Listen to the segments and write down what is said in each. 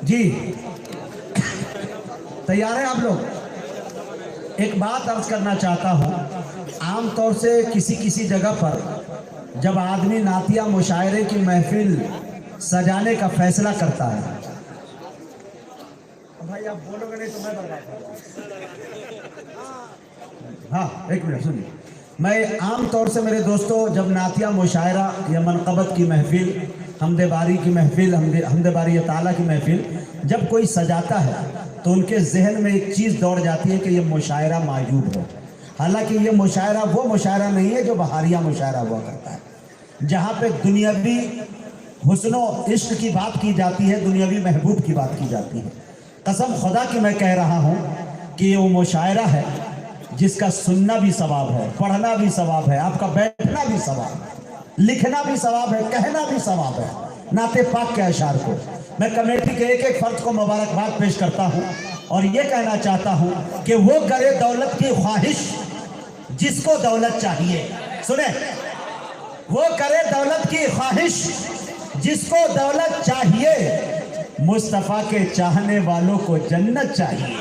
जी तैयार हैं आप लोग? एक बात अर्ज करना चाहता हूँ, आमतौर से किसी किसी जगह पर जब आदमी नातिया मुशायरे की महफिल सजाने का फैसला करता है, भाई आप बोलोगे नहीं तो मैं बर्बाद करूंगा। हाँ एक मिनट सुनिए, मैं आमतौर से मेरे दोस्तों जब नातिया मुशायरा या मनक़बत की महफिल, हमदे बारी की महफिल, हमदे बारी ताला की महफिल जब कोई सजाता है तो उनके जहन में एक चीज़ दौड़ जाती है कि ये मुशायरा मायूब है। हालांकि ये मुशायरा वो मुशायरा नहीं है जो बहारिया मुशायरा हुआ करता है, जहाँ पे दुनियावी हुस्न व इश्क की बात की जाती है, दुनियावी महबूब की बात की जाती है। कसम खुदा की मैं कह रहा हूँ कि ये वो मुशायरा है जिसका सुनना भी सवाब है, पढ़ना भी सवाब है, आपका बैठना भी सवाब है, लिखना भी सवाब है, कहना भी सवाब है। नाते पाक के अशार को मैं कमेटी के एक एक फर्द को मुबारकबाद पेश करता हूँ और ये कहना चाहता हूँ कि वो करे दौलत की ख्वाहिश जिसको दौलत चाहिए। सुने, वो करे दौलत की ख्वाहिश जिसको दौलत चाहिए, मुस्तफ़ा के चाहने वालों को जन्नत चाहिए।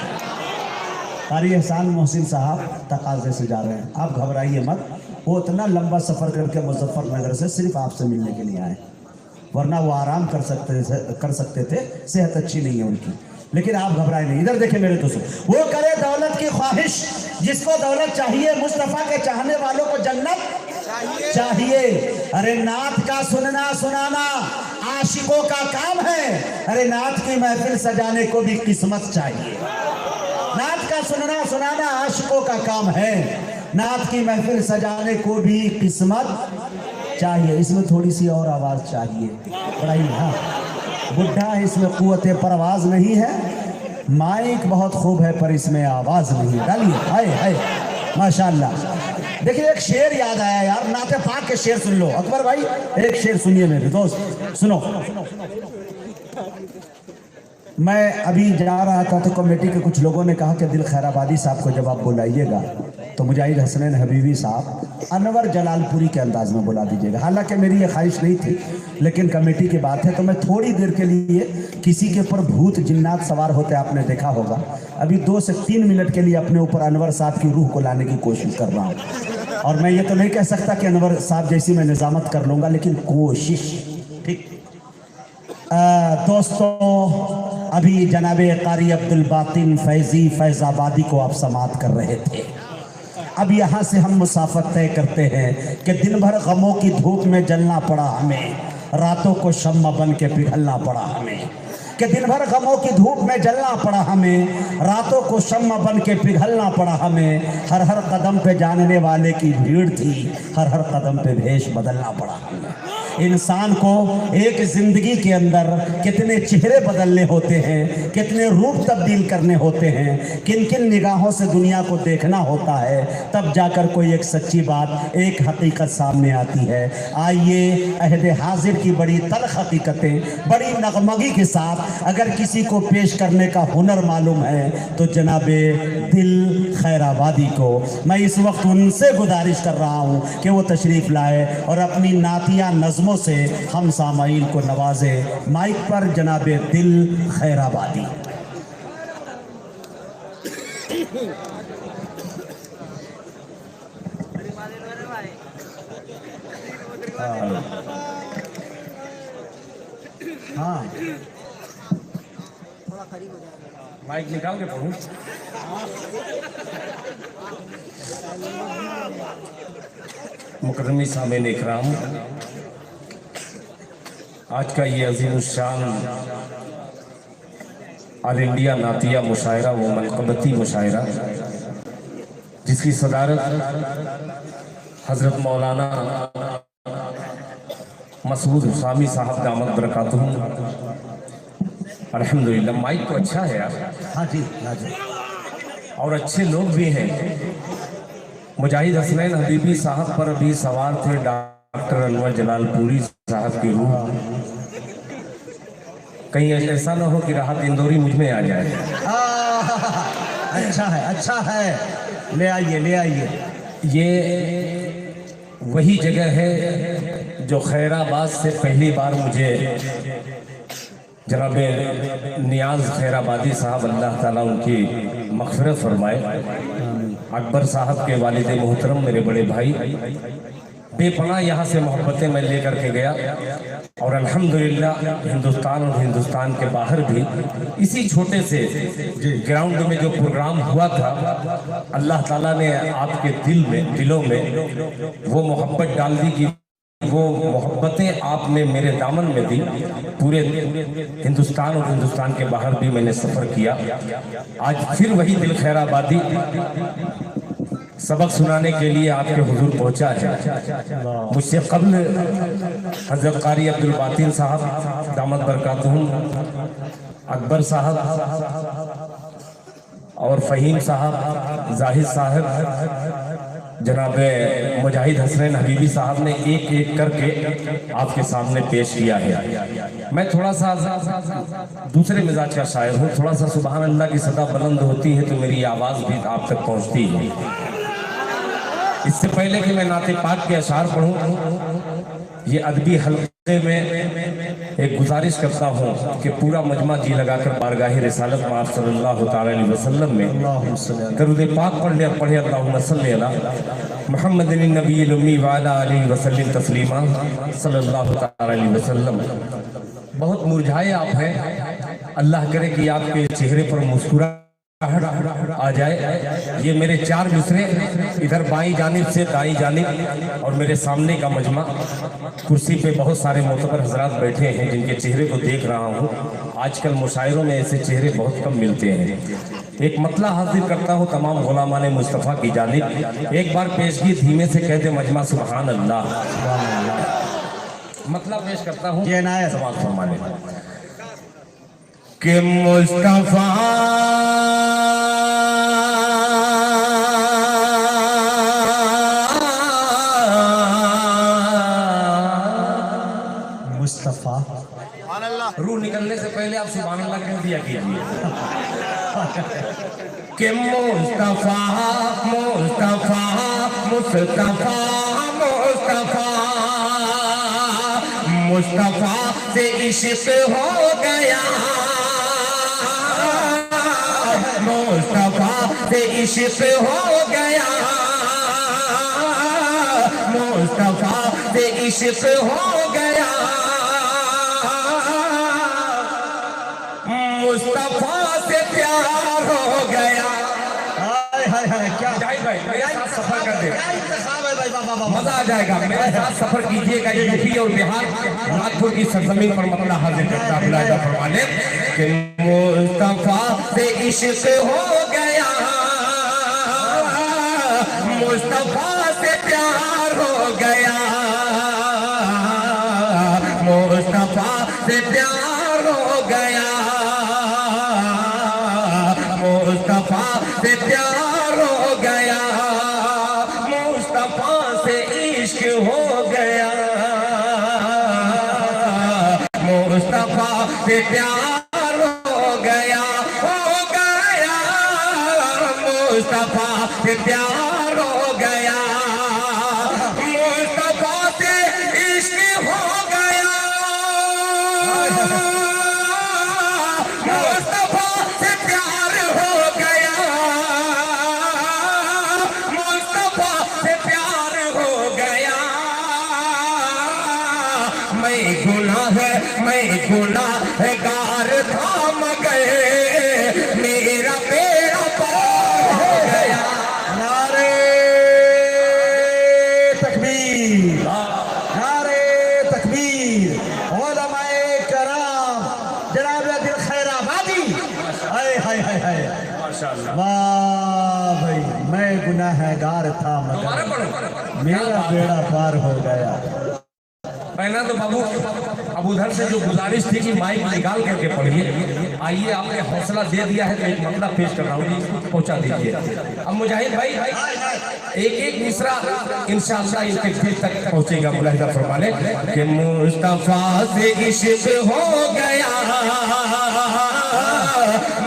कारी एहसान मोहसिन साहब तकाज़े से जा रहे हैं, आप घबराइए मत। वो इतना लंबा सफ़र करके मुजफ्फरनगर से सिर्फ आपसे मिलने के लिए आए, वरना वो आराम कर सकते थे, सेहत अच्छी नहीं है उनकी, लेकिन आप घबराए नहीं। इधर देखें मेरे दोस्तों, वो करे दौलत की ख्वाहिश जिसको दौलत चाहिए, मुस्तफ़ा के चाहने वालों को जन्नत चाहिए। अरे नात का सुनना सुनाना आशिकों का काम है, अरे नात की महफिल सजाने को भी किस्मत चाहिए। नात का सुनना सुनाना आशिकों का काम है, नात की महफिल सजाने को भी किस्मत चाहिए। इसमें थोड़ी सी और आवाज़ चाहिए, पढ़ाई। हाँ बुढ़ा है, इसमें कुव्वत परवाज़ नहीं है, माइक बहुत खूब है पर इसमें आवाज़ नहीं है। डालिए, हाय हाय माशाल्लाह। देखिए एक शेर याद आया यार, नाते पाक के शेर सुन लो। अकबर भाई एक शेर सुनिए मेरे दोस्त, सुनो। मैं अभी जा रहा था तो कमेटी के कुछ लोगों ने कहा कि दिल खैराबादी साहब को जब आप बुलाइएगा तो मुजाहिद हसनैन हबीबी साहब अनवर जलालपुरी के अंदाज में बुला दीजिएगा। हालांकि मेरी ये ख्वाहिश नहीं थी, लेकिन कमेटी की बात है तो मैं थोड़ी देर के लिए किसी के ऊपर भूत जिन्नात सवार होते आपने देखा होगा, अभी 2 से 3 मिनट के लिए अपने ऊपर अनवर साहब की रूह को लाने की कोशिश कर रहा हूँ। और मैं ये तो नहीं कह सकता कि अनवर साहब जैसी मैं निजामत कर लूँगा, लेकिन कोशिश। ठीक दोस्तों, अभी जनाबे कारी अब्दुल बातिन फैजी फैजाबादी को आप समात कर रहे थे। अब यहाँ से हम मुसाफत तय करते हैं कि दिन भर गमों की धूप में जलना पड़ा हमें, रातों को शम्मा बन के पिघलना पड़ा हमें। कि दिन भर गमों की धूप में जलना पड़ा हमें, रातों को शम्मा बन के पिघलना पड़ा हमें। हर हर कदम पे जानने वाले की भीड़ थी, हर हर कदम पे भेष बदलना पड़ा हमें। इंसान को एक जिंदगी के अंदर कितने चेहरे बदलने होते हैं, कितने रूप तब्दील करने होते हैं, किन किन निगाहों से दुनिया को देखना होता है, तब जाकर कोई एक सच्ची बात, एक हकीकत सामने आती है। आइए अहद हाजिर की बड़ी तल्ख हकीकतें बड़ी नगमगी के साथ अगर किसी को पेश करने का हुनर मालूम है तो जनाबे दिल खैराबादी को मैं इस वक्त उनसे गुजारिश कर रहा हूँ कि वो तशरीफ़ लाए और अपनी नातिया नज़मों से हम सामाईन को नवाजे। माइक पर जनाबे दिल खैराबादी। हाँ माइक निकाल के पढ़ूं। मुकर्रमी सामीन इकराम, आज का ये अज़ीमुश्शान ऑल इंडिया नातिया मुशायरा व मनक़बती मुशायरा, जिसकी सदारत हज़रत मौलाना मसूद हुसामी साहब दामद बरकातुहू। अल्हम्दुलिल्लाह, माइक तो अच्छा है यार। हाँ जी, हाँ जी। और अच्छे लोग भी हैं। मुजाहिद हसनैन हबीबी साहब पर भी सवार थे डॉक्टर अनवर जलालपुरी साहब की रूह। कहीं ऐसा ना हो कि राहत इंदौरी मुझ में आ जाए। अच्छा है, अच्छा है, ले आइए, ले आइए। ये वही जगह है जो खैराबाद से पहली बार मुझे जनाब नियाज खैराबादी साहब, अल्लाह ताला उनकी मग़फ़िरत फरमाए, अकबर साहब के वालिद मोहतरम, मेरे बड़े भाई, बेपनाह यहाँ से मोहब्बतें मैं लेकर के गया। और अल्हम्दुलिल्लाह हिंदुस्तान और हिंदुस्तान के बाहर भी इसी छोटे से ग्राउंड में जो प्रोग्राम हुआ था, अल्लाह ताला ने आपके दिलों में वो मोहब्बत डाल दी कि वो मोहब्बतें आपने मेरे दामन में दी। पूरे हिंदुस्तान और हिंदुस्तान के बाहर भी मैंने सफ़र किया। आज फिर वही दिल खैराबादी सबक सुनाने के लिए आपके हुजूर पहुंचा है। मुझसे कब्ल हज़रत क़ारी अब्दुल बातिन साहब दामत बरकातुहुम, अकबर साहब और फ़हीम साहब, जाहिद साहब, जनाब मुजाहिद हसनैन हबीबी साहब ने एक एक करके आपके सामने पेश किया है। मैं थोड़ा सा दूसरे मिजाज का शायर हूँ। थोड़ा सा सुभान अल्लाह की सदा बुलंद होती है तो मेरी आवाज़ भी आप तक पहुँचती है। इससे पहले कि मैं नाते पाक के अशार पढ़ूं, ये अदबी हल्के में एक गुजारिश करता हूँ कि पूरा मजमा जी लगाकर बारगाह रिसालत में आप सल्लल्लाहु अलैहि वसल्लम में दरूद पाक पढ़े अल्लाहुम्मा सल्ली अला मुहम्मदिन नबील उम्मी व अला आलिहि वसल्लम तस्लीमा सल्लल्लाहु अलैहि वसल्लम। बहुत मुरझाए आप हैं, अल्लाह करे कि आपके चेहरे पर मुस्कुराहट आ जाए। ये मेरे चार मिसरे, इधर बाईं जानिब से दाईं जानिब और मेरे सामने का मजमा, कुर्सी पे बहुत सारे मोतबर हजरात बैठे हैं जिनके चेहरे को देख रहा हूँ। आजकल मुशायरों में ऐसे चेहरे बहुत कम मिलते हैं। एक मतला हाजिर करता हूँ तमाम गुलामान मुस्तफ़ा की जानिब। एक बार पेशगी धीमे से कहते मजमा सुभान अल्लाह। मतला पेश करता हूँ समाज फरमाने के मुस्तफ़ा रूह निकलने से पहले आप सुभान अल्लाह कह दिया कीजिए कि मुस्तफा मुस्तफा मुस्तफा मुस्तफा मुस्तफा से इश्क हो गया, मुस्तफा से इश्क हो गया, मुस्तफा से इश्क हो गया, मुस्तफा से प्यार हो गया। हाय हाय हाय, क्या भाई मेरे साथ सफर कर दे, मजा आ जाएगा। मेरे साथ सफर कीजिएगा। यूपी और बिहार नागपुर की सरजमीन पर मतला हाजिर करता बुलाएगा फरमाने कि मुस्तफा से इश्क हो गया, मुस्तफा से प्यार हो गया, मुस्तफा से प्यार हो गया, मुस्तफा से प्यार हो गया, मुस्तफा से इश्क हो गया, मुस्तफा से प्यार हो गया, मुस्तफा से प्यार हो गया, मुस्तफा से इश्क हो गया, मुस्तफा से प्यार हो गया, मुस्तफा से प्यार हो गया। मैं गुनाहगार था मगर मेरा बेड़ा पार हो गया। नारे तकबीर, नारे तकबीर। उलमाए कराम, जनाब दिल खैराबादी, हाय हाय हाय हाय, माशाअल्लाह। वाह भाई, मैं गुनाहगार था मगर मेरा बेड़ा पार हो गया। पहला तो बाबू अब उधर से जो गुजारिश थी कि माइक निकाल करके पढ़िए, आइए आपने हौसला दे दिया है तो एक मतला पेश कर रहा हूँ, इसको पहुँचा दीजिए। अब मुजाहिद भाई एक एक मिसरा इंशाअल्लाह इनके दिल तक पहुँचेगा। मुलाहिजा फरमाने कि मुस्तफा से इश्क हो गया,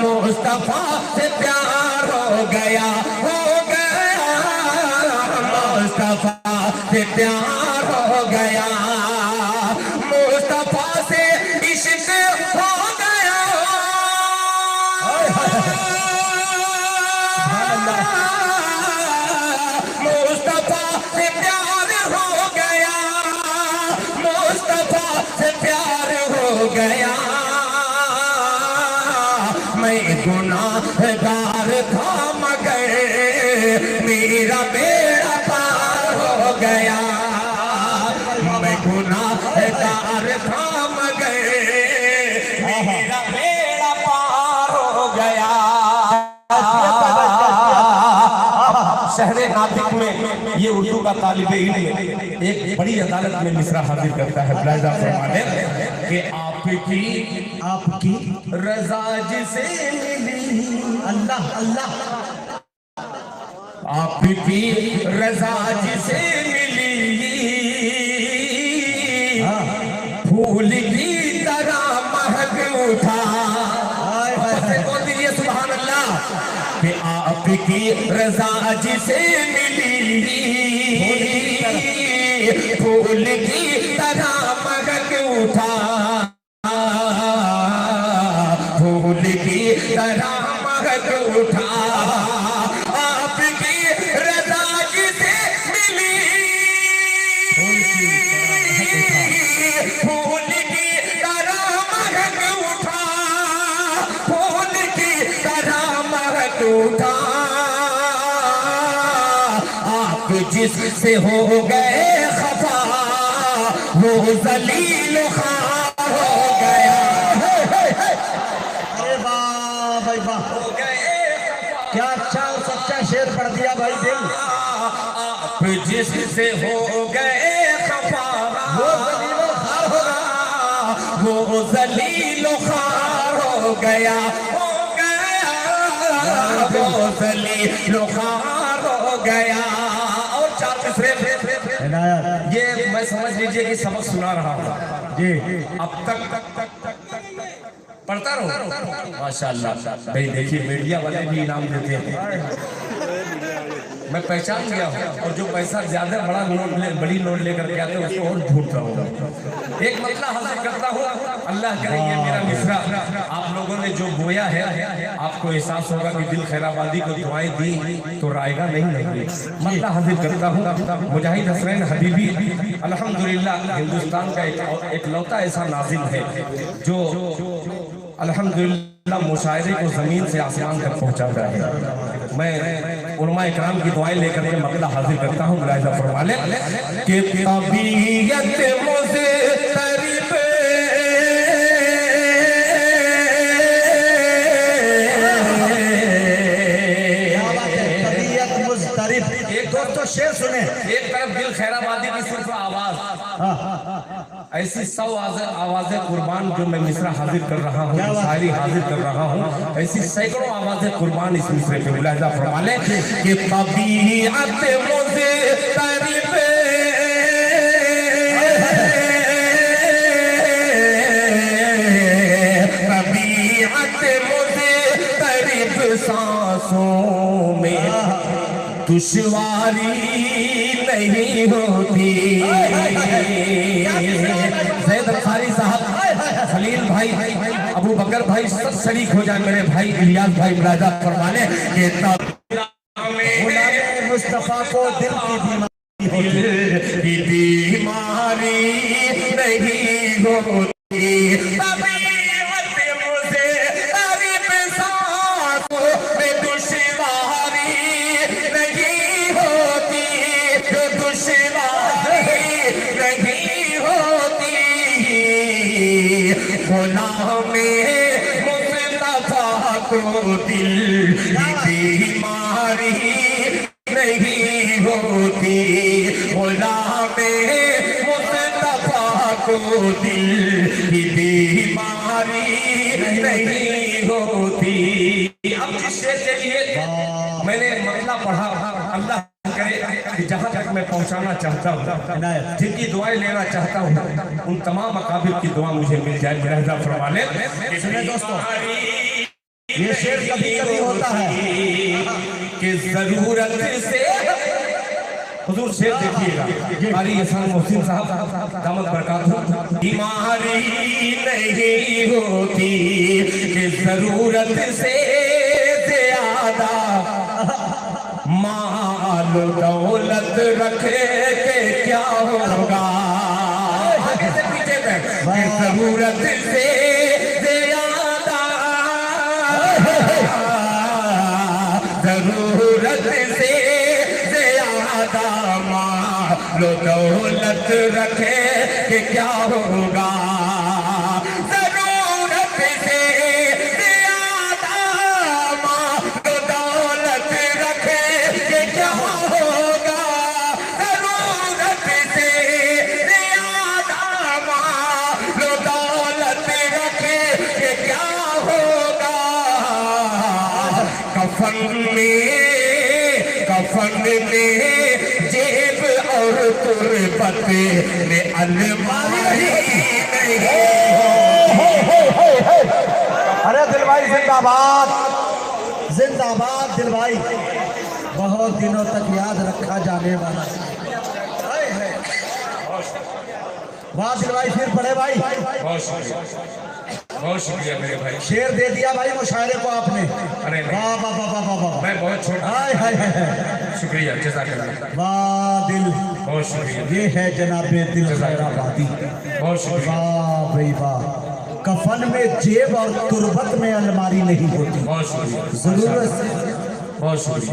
मुस्तफा से प्यार हो गया, मुस्तफा से प्यार हो गया, मुस्तफा से इश्क हो गया, मुस्तफा से प्यार हो गया, मुस्तफा से प्यार हो गया। मैं गुनाहगार था मगर मेरा बेड़ा पार हो गया, मैं गुनाहगार था मगर मेरा बेड़ा पार हो गया। शहरे नातिक में ये उर्दू का तालिबे इल्म एक बड़ी अदालत में मिसरा हाजिर करता है, मुलाहिजा फरमाने कि आपकी रजा जिसे मिली, अल्लाह अल्लाह, आपकी रजा जिसे मिली, फूल की तरह महक उठा। बोल दीजिए सुभान अल्लाह कि आपकी रजा जिसे मिली, फूल की तरह महक उठा, फूल की तरह महक उठा। आपकी रजा जिसे मिली, फूल की तरह महक उठा, फूल की तरह महक उठा। आप जिससे हो गए खफा, वो जलील खार हो गया। अरे वाह भाई वाह, क्या अच्छा सच्चा शेर पढ़ दिया भाई दिल। आप जिससे हो गए खफा, वो जलीलो खार हो गया, वो जलीलो खार हो गया, वो जलीलो खार हो गया। और चार मिसरे ये मैं समझ लीजिए कि सबक सुना रहा हूँ जी, अब तक पढ़ता रहो माशाअल्लाह। भाई देखिए मीडिया वाले भी इनाम देते हैं, मैं पहचान गया हूँ। और जो पैसा ज्यादा बड़ी नोट लेकर के आते हैं उसको और ढूंढता हूँ। एक मतलब हासिल करता हूँ, अल्लाह करे ये मेरा मिसरा आप लोगों ने जो बोया है, आपको एहसास होगा कि दिल खैराबादी को दुआएं दी तो रायगा नहीं लगी। मतलब हासिल करता हूँ, मुजाहिद हसनैन हबीबी अल्हम्दुलिल्लाह हिंदुस्तान का एक लौता ऐसा नाज़िम है जो अल्हम्दुलिल्लाह मुशायरे को जमीन से आसमान तक पहुंचाता है। मैं उलमा इकराम की दुआएं लेकर के मकला हाजिर करता हूँ, मुलाहिजा फरमा लें कि तबीयत मुझे तरीब एक दोस्तों शेर सुने। एक तरफ दिल खैराबादी की सिर्फ आवाज, ऐसी 100 आवाजें कुर्बान जो मैं मिसरा हाजिर कर रहा हूँ, शायरी हाजिर कर रहा हूँ, ऐसी सैकड़ों आवाजें कुर्बान इस मिसरे पे। मुलाहिजा फरमा लें कि तबीयत मुझे तरीब सांसों में दुश्वारी नहीं होती। सैयद अंसारी साहब, खलील भाई, अबू बकर भाई सब शरीक हो जाए मेरे भाई इलियास भाई, मुलाहिजा फरमाने के मुस्तफा को दिल की बीमारी नहीं होती। को दिल की बीमारी नहीं होती, गुलामे मुस्तफा को दिल की बीमारी नहीं होती। अब जिस शेर के लिए मैंने मतलब पढ़ा, अल्लाह करे जहाँ तक मैं पहुँचाना चाहता हूँ, जिनकी दुआएं लेना चाहता हूँ, उन तमाम अकाबिर की दुआ मुझे मिल जाए। मुलाहिजा फरमा लें। सुने दोस्तों, ये शेर कभी कभी होता है कि जरूरत से हुजूर शेर देखिएगा, कारी एहसान मोहसिन साहब दामद बरकातहू। बीमारी नहीं होती कि जरूरत से ज्यादा माल दौलत रखे के क्या होगा। आगे से पीछे तक जरूरत से ज्यादा, जरूरत से ज्यादा माल दौलत रखे के क्या होगा। कफन में जेब और तुरबत में अलमारी नहीं। अरे दिल भाई जिंदाबाद, जिंदाबाद दिल भाई, बहुत दिनों तक याद रखा जाने वाला। वाह दिल भाई, फिर पढ़े भाई। बहुत शुक्रिया मेरे भाई। शेर दे दिया भाई मुशायरे को आपने। अरे वाह वाह वाह वाह वाह वाह, मैं बहुत छोटा। हाय हाय हाय, शुक्रिया, जज़ाकल्लाह। वाह दिल, बहुत शुक्रिया। ये है जनाबे दिल खैराबादी। बहुत शुक्रिया। वाह भाई वाह। कफन में जेब और तुरबत में अलमारी नहीं होती। बहुत शुक्रिया, जरूरत से। बहुत शुक्रिया।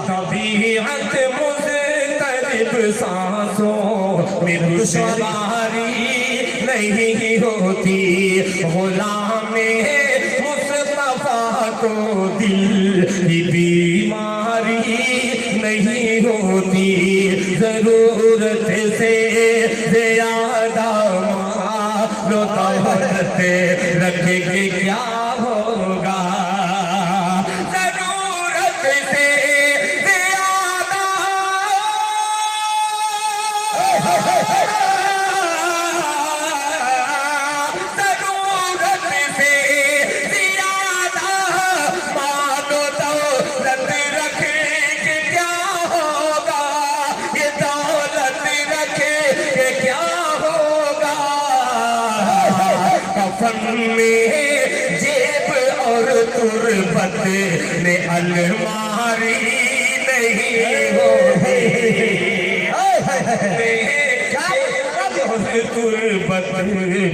तबीयत मुज़तरिब सांसों में दुश्वारी नहीं होती, गुलामे मुस्तफा को दिल की बीमारी नहीं होती। जरूरत से ज्यादा मालो दौलत रखे के क्या होगा। जेब और तुरबत में अलमारी नहीं होती। तुरबत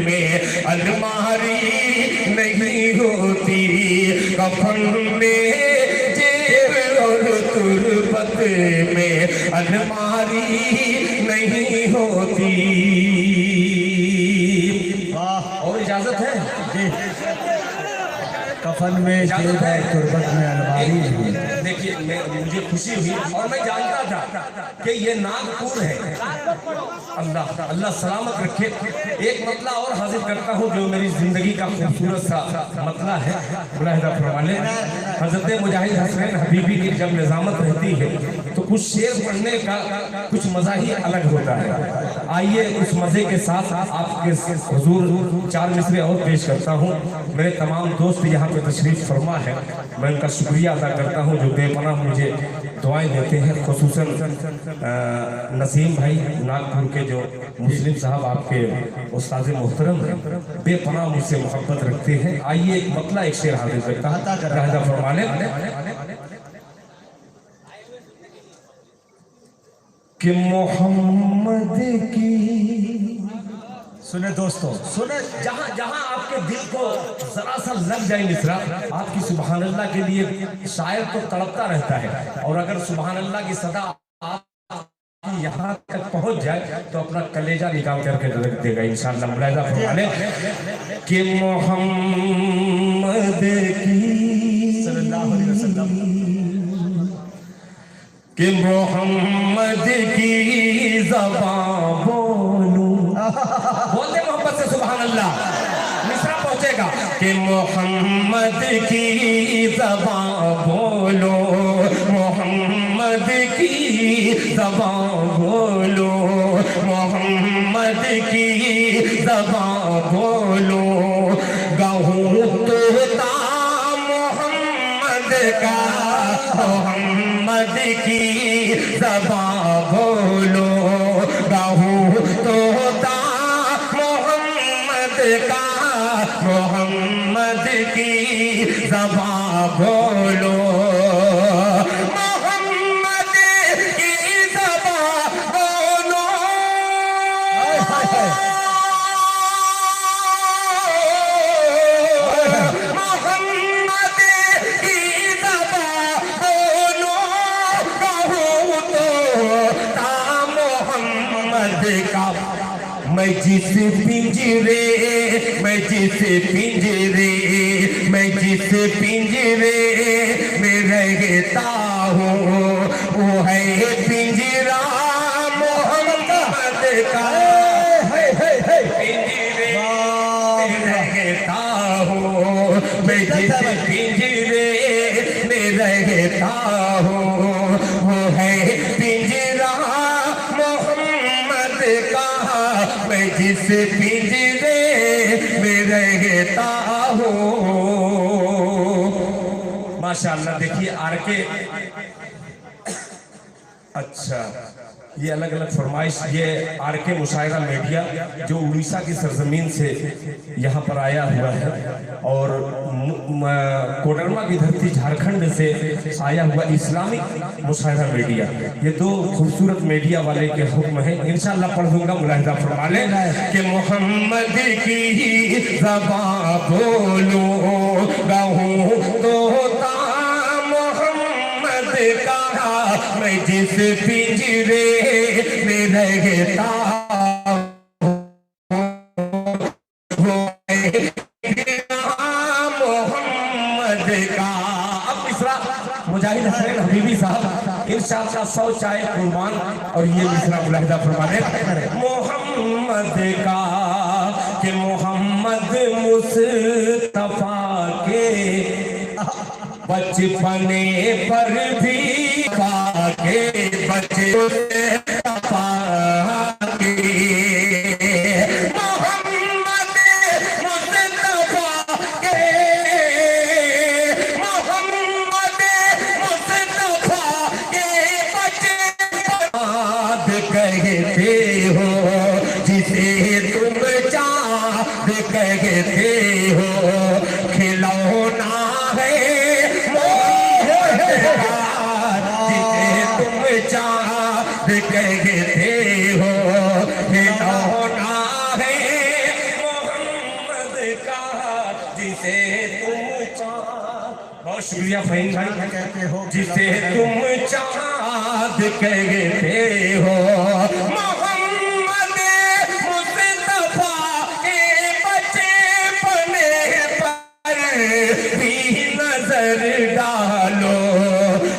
में अलमारी नहीं होती। कफन में जेब और तुरबत में अलमारी नहीं होती। और इजाजत है जी। कफन में जेब है, तुरबत में अलमारी। देखिए मुझे खुशी हुई और मैं जानता था कि ये नागपुर है। अल्लाह अल्लाह सलामत रखे। एक मतला और हाजिर करता हूँ जो मेरी जिंदगी का खूबसूरत सा मतला है। मुलाहिदा फरमाने, हजरत मुजाहिद हसनैन हबीबी की जब निजामत रहती है तो कुछ शेर पढ़ने का कुछ मजा ही अलग होता है। आइए उस मजे के साथ आपके हुजूर 4 मिसरे और पेश करता हूँ। मेरे तमाम दोस्त यहाँ पे तशरीफ फरमा है, मैं उनका शुक्रिया अदा करता हूँ जो बेपनाह मुझे दुआएं देते हैं। खुसूसन नसीम भाई नागपुर के जो मुस्लिम साहब आपके उस्ताद मोहतरम हैं, बेपनाह मुझसे मोहब्बत रखते हैं। आइए एक मतला एक शेर हाजिर करता हूँ। राजा फरमाने कि मोहम्मद की, सुने दोस्तों सुने, जहां जहां आपके दिल को जरा सा लग जाए मिसरा, आपकी सुभान अल्लाह के लिए शायर तो तड़पता रहता है। और अगर सुभान अल्लाह की सदा यहाँ तक पहुंच जाए तो अपना कलेजा निकाल करके रख देगा इंशाअल्लाह। मुलाहिदा फरमाने कि मोहम्मद की सल्लल्लाहु अलैहि वसल्लम, कि मोहम्मद की ज़बान बोलूं, बोलते मोहब्बत से सुभान अल्लाह, मिसरा पहुंचेगा। कि मोहम्मद की ज़बान बोलो, मोहम्मद की ज़बान बोलो, मोहम्मद की ज़बान बोलो। गहूं तोता मोहम्मद का, मोहम्मद मोहम्मद की ज़बां बोलो, गाऊं तो मोहम्मद का, मोहम्मद की ज़बां बोलो, मोहम्मद की ज़बां बोलो, मोहम्मद की ज़बां बोलो, कहूँ तो ता मोहम्मद का। मैं जिस पिंजरे, मैं जिस पिंजरे, मैं जिस पिंजरे में रहता हूँ, वो है पिंजरा मोहम्मद का। पिंजरे में रहता हूँ, मैं जिस पिंजरे में रहता हूँ, वो है पिंजरा मोहम्मद का। मैं जिस पिंजरे में रहता हूँ। माशाअल्लाह, देखिए आरके, अच्छा ये अलग अलग फरमाइश, ये आरके मुशायरा मीडिया जो उड़ीसा की सरजमीन से यहाँ पर आया हुआ है, और कोडरमा की धरती झारखंड से आया हुआ इस्लामिक मुशायरा मीडिया, ये दो खूबसूरत मीडिया वाले के हुक्म है। इंशाअल्लाह पढ़ दूंगा, मुलाहिजा फरमा लें कि मोहम्मद की ज़बां बोलो, गाऊं तो मोहम्मद का। मैं जिस पिंजरे में रहता मोहम्मद का। अब मिसरा मुजाहिद हसनैन हबीबी साहब इंशाअल्लाह 100 चाय कुर्बान, और ये मिसरा मुलाहिजा फरमाने मोहम्मद का कि मोहम्मद मुस्तफा के बचपने पर भी पाके, बचे पाके, मोहम्मद मुस्तफा के, मोहम्मद मुस्तफा के बचे चाँद कहते हो, जिसे तुम चाँद कहते हो, खिलौना है चाँद कहते हो, खिलौना है मोहम्मद का, जिसे तुम चाँद। बहुत शुक्रिया फहीम भाई, कहते हो जिसे तुम चाँद कहते हो, मोहम्मद मुस्तफा के बचपने पर भी नजर डालो,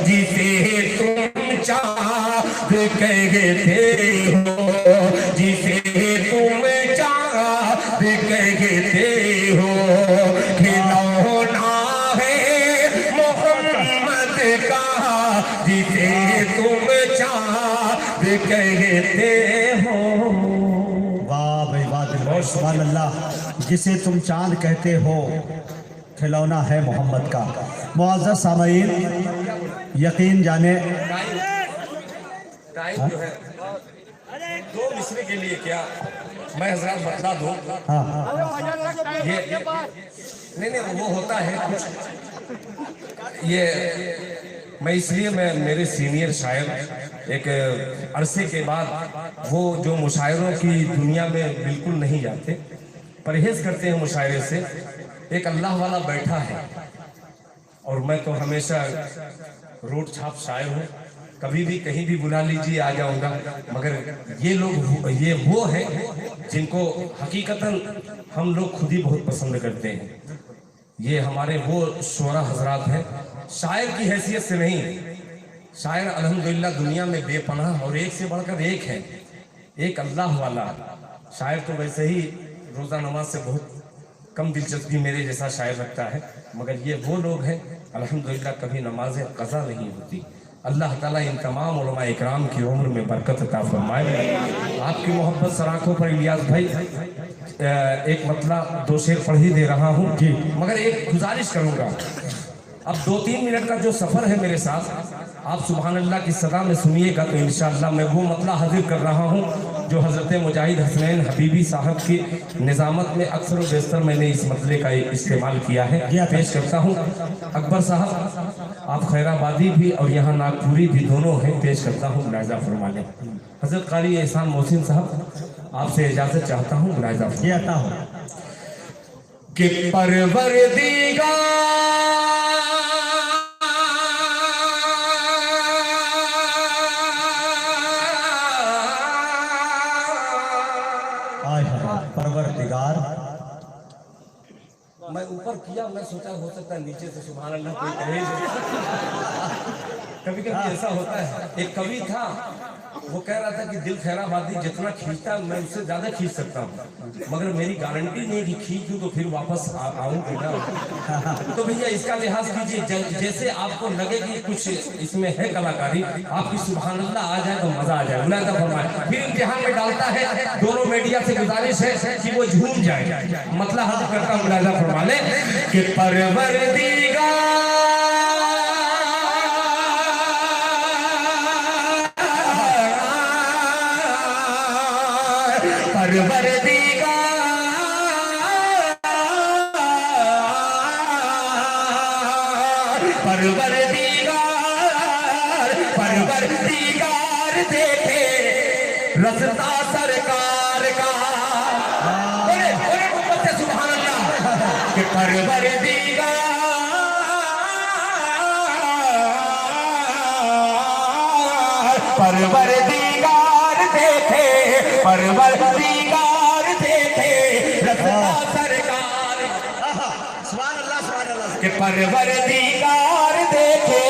जिसे चाँद कहते हो, जिसे तुम चाँद कहते हो, खिलौना है मोहम्मद का, जिसे तुम चाँद कहते हो। वाह भाई वाह, सुभान अल्लाह। जिसे तुम चांद कहते हो, खिलौना है मोहम्मद का। मुअज़्ज़ज़ सामईन, यकीन जाने टाइम जो है 2 मिसरे के लिए क्या मैं हजरात बता दूं। ये नहीं वो होता है कुछ, ये मैं इसलिए मैं मेरे सीनियर शायर एक अरसे के बाद वो जो मुशायरों की दुनिया में बिल्कुल नहीं जाते, परहेज करते हैं मुशायरे से। एक अल्लाह वाला बैठा है, और मैं तो हमेशा रोड छाप शायर हूँ, कभी भी कहीं भी बुला लीजिए आ जाऊंगा। मगर ये लोग, ये वो हैं जिनको हकीकतन हम लोग खुद ही बहुत पसंद करते हैं। ये हमारे वो शोरा हजरात हैं, शायर की हैसियत से नहीं। शायर अल्हम्दुलिल्लाह दुनिया में बेपनाह और एक से बढ़कर एक है। एक अल्लाह वाला शायर तो वैसे ही रोज़ा नमाज से बहुत कम दिलचस्पी मेरे जैसा शायर रखता है, मगर ये वो लोग हैं अल्हम्दुलिल्लाह कभी नमाज क़ज़ा नहीं होती। अल्लाह ताला इन तमाम उलमा इकराम की उम्र में बरकत अता फरमाए। आपकी मोहब्बत सराखों पर इलियास भाई एक मतलब 2 शेर पढ़ ही दे रहा हूँ जी, मगर एक गुजारिश करूँगा। अब 2-3 मिनट का जो सफ़र है मेरे साथ, आप सुभान अल्लाह की सदा में सुनिएगा तो इंशाअल्लाह मैं वो मतला हाजिर कर रहा हूँ जो हज़रत मुजाहिद हसनैन हबीबी साहब की निज़ामत में अक्सर व बेशतर मैंने इस मतले का इस्तेमाल किया है। पेश करता हूँ अकबर साहब, आप खैराबादी भी और यहाँ नागपुरी भी दोनों हैं, पेश करता हूँ मुलाहिज़ा फरमा लें। हज़रत कारी एहसान मोहसिन साहब आपसे इजाज़त चाहता हूँ, मुलाहिज़ा फरमाता हूँ कि परवरदिगार परवरदिगार, मैं ऊपर किया, मैं सोचा हो सकता है नीचे से सुभान अल्लाह कोई कहे। कभी कभी ऐसा होता है। एक कवि था, वो कह रहा था कि दिल खैराबादी जितना खींचता है मैं उससे ज्यादा खींच सकता हूँ, मगर मेरी गारंटी नहीं कि खींच दूं तो फिर वापस आऊँ ना। तो भैया इसका लिहाज कीजिए, जैसे आपको लगे कि कुछ इसमें है कलाकारी, आपकी सुभान अल्लाह आ जाए तो मजा आ जाए। मुलाहिज़ा फरमाए। फिर इम्तिहान में डालता है, दोनों मीडिया से गुजारिश है कि वो झूम जाए, मतलब हद करता हूँ। मुलाहिज़ा फरमा ले कि परवरदिगार परवरदिगार परवरदिगार देखे रसता सरकार का। बोले बोले मोहम्मद से सुभान अल्लाह कि परवरदिगार परवरदिगार देखे परवरदिगार देखे रसता सरकार के परवरदिगार देखे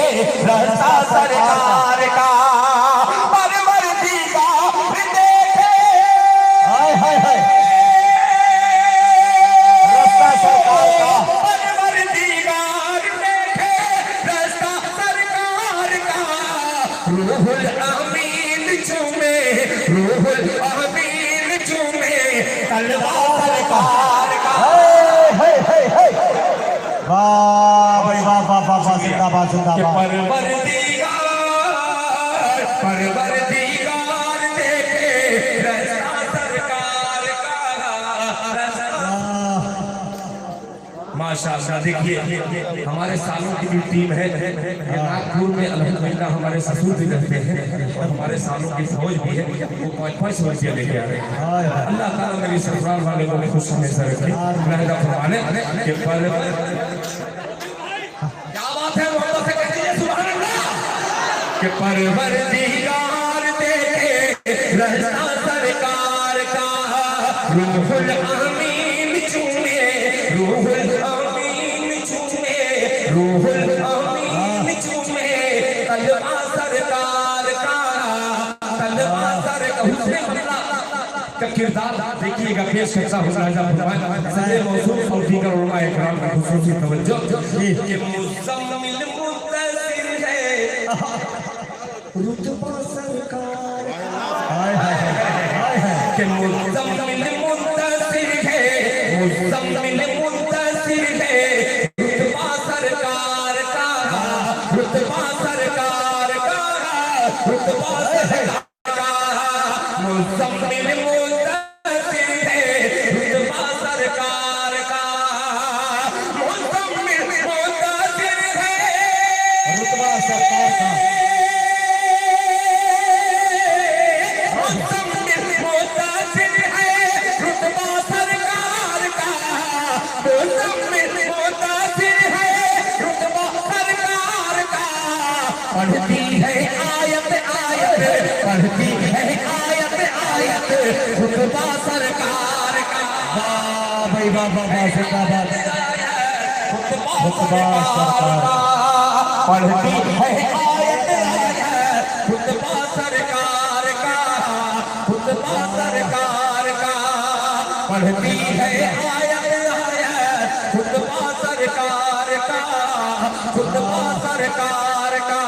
रसता सरकार का। परवरदिगार देखे हाय हाय हाय रसता सरकार का। परवरदिगार देखे रसता सरकार का। रूहुल अमीन चूमे रूहुल अमीन चूमे तलवा सरकार का। वाह भाई वाह वाह वाह वाह, जिंदाबाद जिंदाबाद। परवरदिगार परवरदिगार देखे रसता सरकार का। माशाअल्लाह। देखिए हमारे सालों की भी टीम है, नागपुर में अल्हम्दुलिल्लाह हमारे ससुर भी रहते हैं और हमारे सालों की फौज भी है, वो 5-5 रुपये लेके आ रहे हैं। अल्लाह ताला मेरी ससुराल वाले को भी खुश हमेशा रखे। मुलाहिज़ा फरमाने कि क्या बात है, मोहब्बत से कह दीजिए सुभान अल्लाह कि परवरदिगार देखे रसता सरकार का। रूहुल अमीन चूमे रूहुल अमीन चूमे रूहुल अमीन चूमे तलवा सरकार का। तलवा सरकार का किरदार देखिएगा, पेश करता हूँ मुलाहिज़ा फरमाए। सदे मौसूफ और दीगर उलमा इकराम का खुसूसी तवज्जो कि मुज़म्मिल मुद्दसिर है रुतबा सरकार। हाय हाय हाय हाय कि मुज़म्मिल मुद्दसिर है मुज़म्मिल मुद्दसिर है रुतबा सरकार का। रुतबा सरकार का रुतबा सरकार का। मुज़म्मिल मुद्दसिर है रुतबा सरकार का। मुज़म्मिल मुद्दसिर है रुतबा सरकार का। मुज़म्मिल मुद्दसिर है रुतबा सरकार का। मुज़म्मिल मुद्दसिर है रुतबा सरकार का। पढ़ती है आयत आयत पढ़ती है आयत आयत रुतबा सरकार का। वाह भाई वाह वाह वाह, जिंदाबाद रुतबा सरकार का। पढ़ती है आयत आयत रुतबा सरकार का। रुतबा सरकार का। पढ़ती है आयत आयत रुतबा सरकार का। रुतबा सरकार का।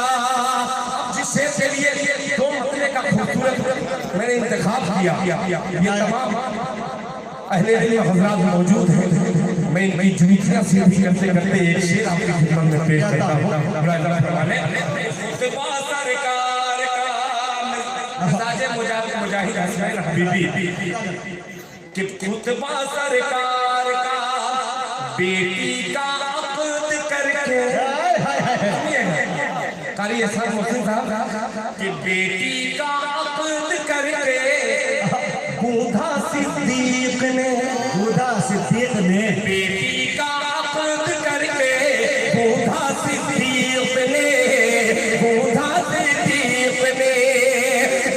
जिससे के लिए दो मतले का खूबसूरत मैंने इंतखाब किया, ये तमाम अहले इल्म हज़रात मौजूद हैं। मैं इनकी जुनिया से भी करते करते एक शेर आपकी खिदमत में पेश करता हूँ। खुतबा सरकार का मिजाज मुजाहिद हसन हबीबी कि खुतबा सरकार का बेटी का अक़द करके कारी एहसान मोहसिन साहब कि बेटी का अक़द करके बूढ़ा सिद्दीक ने बेटी का अक़द करके बूढ़ा सिद्दीक ने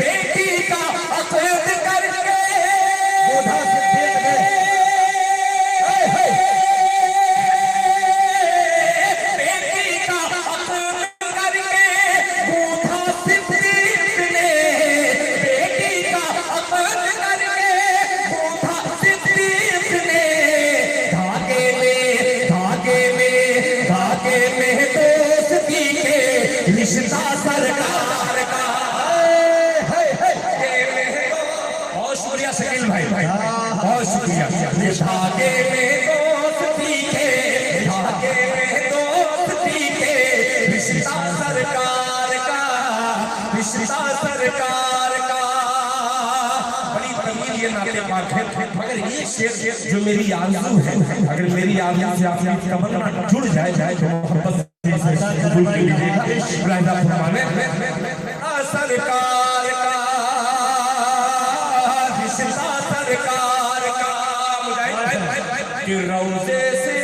बेटी का अक़द करके बूढ़ा सिद्दीक ने बेटी का अक़द करके बूढ़ा सिद्दीक ने बेटी का अक़द करके बूढ़ा सिद्दीक ने धागे में दोस्ती के रिश्ता सरकार का बहुत शुक्रिया शकील भाई बहुत शुक्रिया धागे में दोस्ती के रिश्ता सरकार का बड़ी तमीज ये नाते पाक है मगर ये शेर जो मेरी आरज़ू है अगर मेरी आरज़ू से आपकी तमन्ना जुड़ जाए तो मोहब्बत कबूल कर लीजिएगा इब्राहिम फरमाने सरकार का रिश्ता सरकार का मुजाहिद कि रौज़े से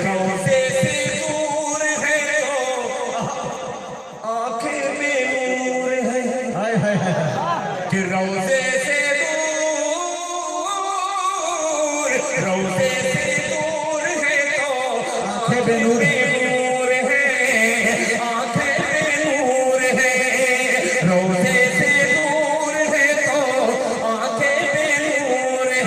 रौज़े से दूर है तो आंखें बेनूर है आंखें बेनूर है रौज़े से दूर है तो आंखें बेनूर है आंखें बेनूर है रौज़े से दूर है तो आंखें बेनूर है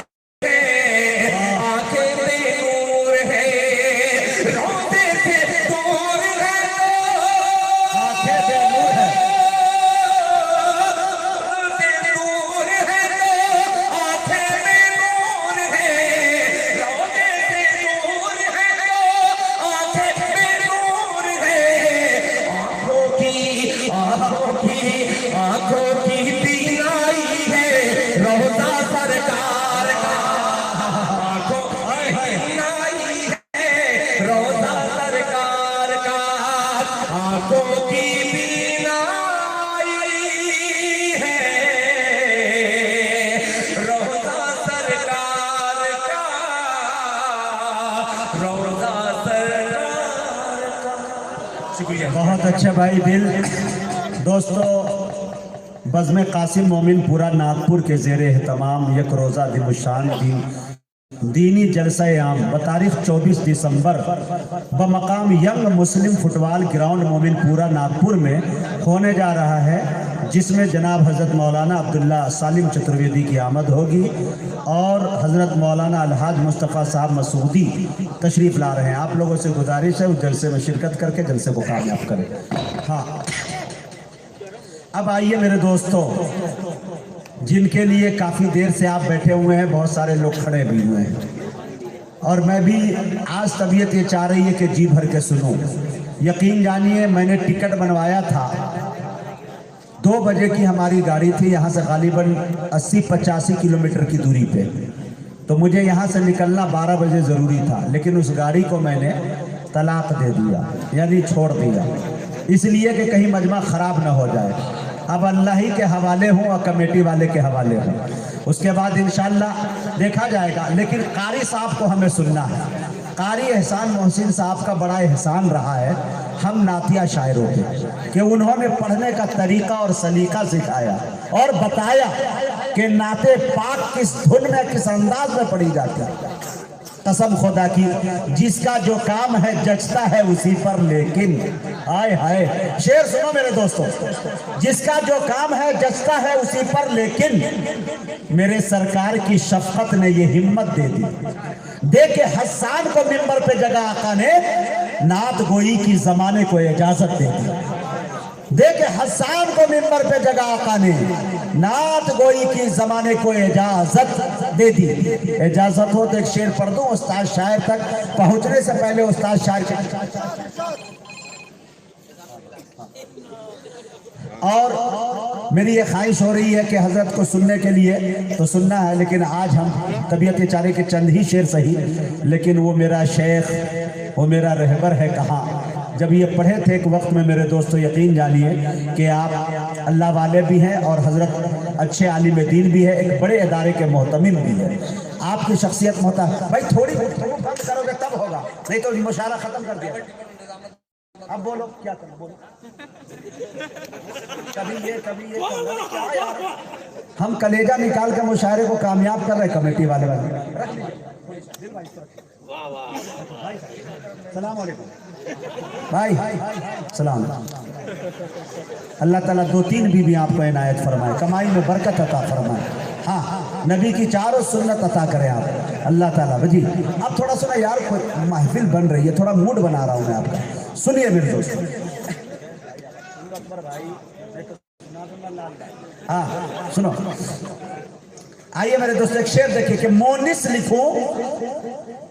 आंखों की बीनाई है रोज़ा सरकार का आंखों की बीनाई है रोज़ा सरकार का आंखों की बीनाई है रोज़ा सरकार का रोज़ा सरकार का शुक्रिया बहुत अच्छा भाई दिल। दोस्तों बज़्म कासिम मोमिनपुरा नागपुर के ज़ेर एहतमाम एक रोज़ा दिमुशान दीनी जलसा आम बतारीख 24 दिसंबर बमकाम यंग मुस्लिम फुटबॉल ग्राउंड मोमिनपुरा नागपुर में होने जा रहा है, जिसमें जनाब हज़रत मौलाना अब्दुल्ला सालिम चतुर्वेदी की आमद होगी और हज़रत मौलाना अलहाज मुस्तफ़ा साहब मसूदी तशरीफ़ ला रहे हैं। आप लोगों से गुजारिश है उस जलसे में शिरकत करके जलसे को कामयाब करें। हाँ, अब आइए मेरे दोस्तों, जिनके लिए काफ़ी देर से आप बैठे हुए हैं, बहुत सारे लोग खड़े भी हुए हैं और मैं भी आज तबीयत ये चाह रही है कि जी भर के सुनूं। यकीन जानिए मैंने टिकट बनवाया था, 2 बजे की हमारी गाड़ी थी यहाँ से गालिबन 80-85 किलोमीटर की दूरी पे, तो मुझे यहाँ से निकलना 12 बजे ज़रूरी था, लेकिन उस गाड़ी को मैंने तलाक दे दिया, यानी छोड़ दिया, इसलिए कि कहीं मजमा ख़राब ना हो जाए। अब अल्लाह ही के हवाले हूँ और कमेटी वाले के हवाले हूँ, उसके बाद इंशाअल्लाह देखा जाएगा। लेकिन कारी साहब को हमें सुनना है। कारी एहसान मोहसिन साहब का बड़ा एहसान रहा है हम नातिया शायरों पे कि उन्होंने पढ़ने का तरीका और सलीका सिखाया और बताया कि नाते पाक किस धुन में किस अंदाज में पढ़ी जाती है। कसम खुदा की, जिसका जो काम है जचता है उसी पर, लेकिन हाय हाय शेर सुनो मेरे दोस्तों, जिसका जो काम है जचता है उसी पर, लेकिन मेरे सरकार की शफकत ने ये हिम्मत दे दी, दे के हसन को मिंबर पे जगह आका ने नात गोई की जमाने को इजाजत दे दी, दे के हसन को मिंबर पे जगह आका ने नात गोई की जमाने को इजाजत दे दी। इजाजत हो तो एक शेर पढ़ दूं उस्ताद शायर तक पहुंचने से पहले। उस्ताद शायर के और मेरी ये ख्वाहिश हो रही है कि हजरत को सुनने के लिए तो सुनना है, लेकिन आज हम तबीयत चारे के चंद ही शेर सही, लेकिन वो मेरा शेख, वो मेरा रहबर है कहाँ। जब ये पढ़े थे एक वक्त में मेरे दोस्तों, यकीन जानिए कि आप अल्लाह वाले भी हैं और हजरत अच्छे आलिम दीन भी है, एक बड़े इदारे के मोहतमिम भी है। आपकी शख्सियत भाई थोड़ी बंद करोगे तब होगा, नहीं तो मुशायरा खत्म कर दिया। अब बोलो क्या करना, बोलो। कभी ये क्या यार, हम कलेजा निकाल कर मुशायरे को कामयाब कर रहे कमेटी वाले रख लीजिए। सलाम अलैकुम भाई, सलाम। अल्लाह ताला 2-3 बीबी आपको इनायत फरमाए, कमाई में बरकत अता फरमाए। हाँ, नबी की चारों सुन्नत अता करें आप अल्लाह ताला। जी अब थोड़ा सुना यार, कोई महफिल बन रही है, थोड़ा मूड बना रहा हूँ मैं आपका, सुनिए मेरे दोस्त। हाँ सुनो, आइए मेरे दोस्त एक शेर देखिए कि मोनिस लिखूं,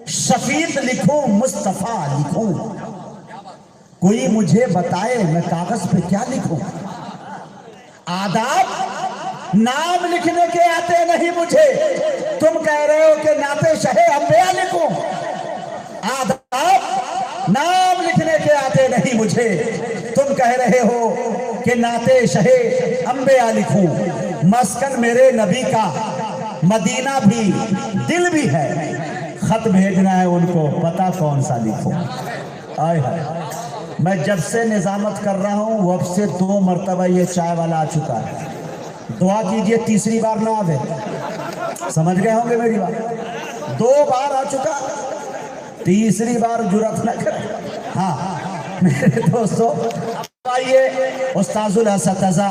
शफीक लिखूं, मुस्तफा लिखूं, कोई मुझे बताए मैं कागज पे क्या लिखूं। आदाब नाम लिखने के आते नहीं मुझे, तुम कह रहे हो कि नाते शहे अंबिया लिखूं। आदाब नाम लिखने के आते नहीं मुझे, तुम कह रहे हो कि नाते शहे अंबिया लिखूं। मस्कन मेरे नबी का मदीना भी दिल भी है, खत भेजना है उनको पता कौन सा लिखूं। आए हाय, मैं जब से निजामत कर रहा हूं वब से 2 मरतबा ये चाय वाला आ चुका है। दुआ कीजिए तीसरी बार ना आवे, समझ गए होंगे मेरी बात। 2 बार आ चुका, तीसरी बार जुर्रत न करे। हाँ मेरे दोस्तों, आइए उस्ताजुल असतिज़ा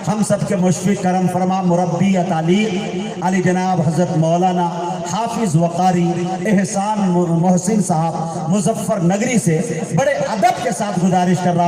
हम सब के मुशफ़िक़ करम फरमा मुरब्बी तालीम अली जनाब हज़रत मौलाना हाफिज़ वक़ारी एहसान मोहसिन साहब मुज़फ़्फ़र नगरी से बड़े अदब के साथ गुजारिश कर रहा